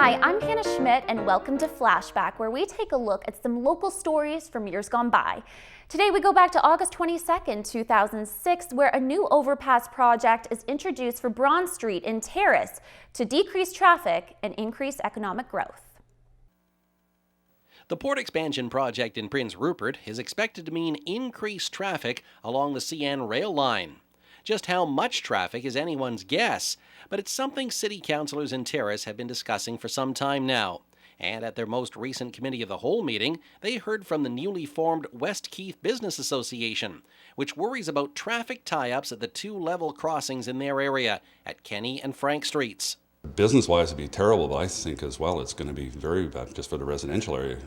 Hi, I'm Hannah Schmidt and welcome to Flashback, where we take a look at some local stories from years gone by. Today we go back to August 22nd, 2006, where a new overpass project is introduced for Braun Street in Terrace to decrease traffic and increase economic growth. The port expansion project in Prince Rupert is expected to mean increased traffic along the CN rail line. Just how much traffic is anyone's guess, but it's something city councillors in Terrace have been discussing for some time now. And at their most recent Committee of the Whole meeting, they heard from the newly formed West Keith Business Association, which worries about traffic tie-ups at the two level crossings in their area at Kenny and Frank Streets. Business-wise, it'd be terrible, but I think as well it's going to be very bad just for the residential area.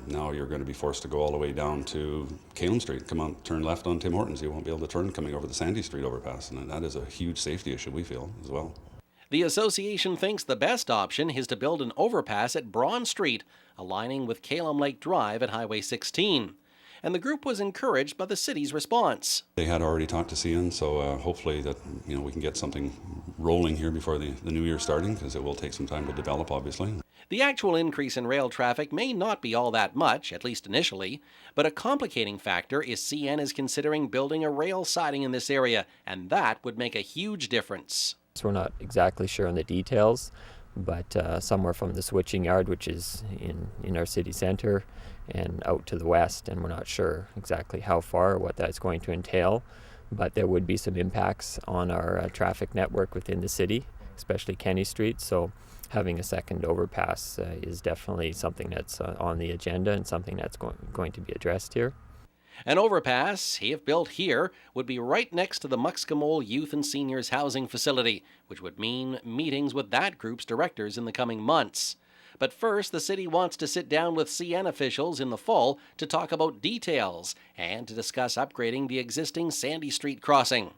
Now you're going to be forced to go all the way down to Calum Street. Come on, turn left on Tim Hortons. You won't be able to turn coming over the Sandy Street overpass, and that is a huge safety issue, we feel, as well. The association thinks the best option is to build an overpass at Braun Street, aligning with Calum Lake Drive at Highway 16. And the group was encouraged by the city's response. They had already talked to CN, so hopefully that we can get something rolling here before the new year starting, because it will take some time to develop, obviously. The actual increase in rail traffic may not be all that much, at least initially, but a complicating factor is CN is considering building a rail siding in this area, and that would make a huge difference. So we're not exactly sure on the details, but somewhere from the switching yard, which is in our city center, and out to the west, and we're not sure exactly how far or what that's going to entail, but there would be some impacts on our traffic network within the city, especially Kenny Street. So having a second overpass is definitely something that's on the agenda and something that's going to be addressed here. An overpass, if built here, would be right next to the Muxcomol Youth and Seniors Housing Facility, which would mean meetings with that group's directors in the coming months. But first, the city wants to sit down with CN officials in the fall to talk about details and to discuss upgrading the existing Sandy Street crossing.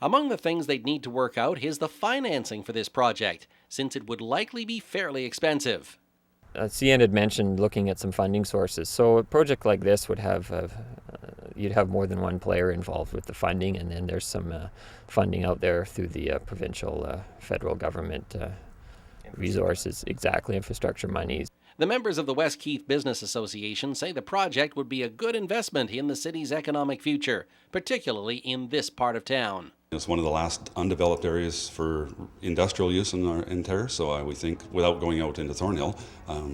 Among the things they'd need to work out is the financing for this project, since it would likely be fairly expensive. CN had mentioned looking at some funding sources. So a project like this would have, you'd have more than one player involved with the funding, and then there's some funding out there through the provincial, federal government resources, exactly, infrastructure monies. The members of the West Keith Business Association say the project would be a good investment in the city's economic future, particularly in this part of town. It's one of the last undeveloped areas for industrial use in Terrace, so we think, without going out into Thornhill,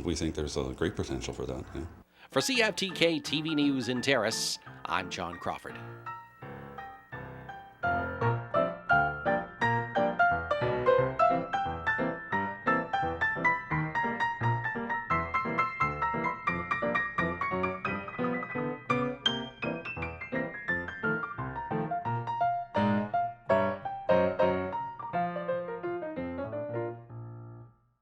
we think there's a great potential for that. Yeah. For CFTK-TV News in Terrace, I'm John Crawford.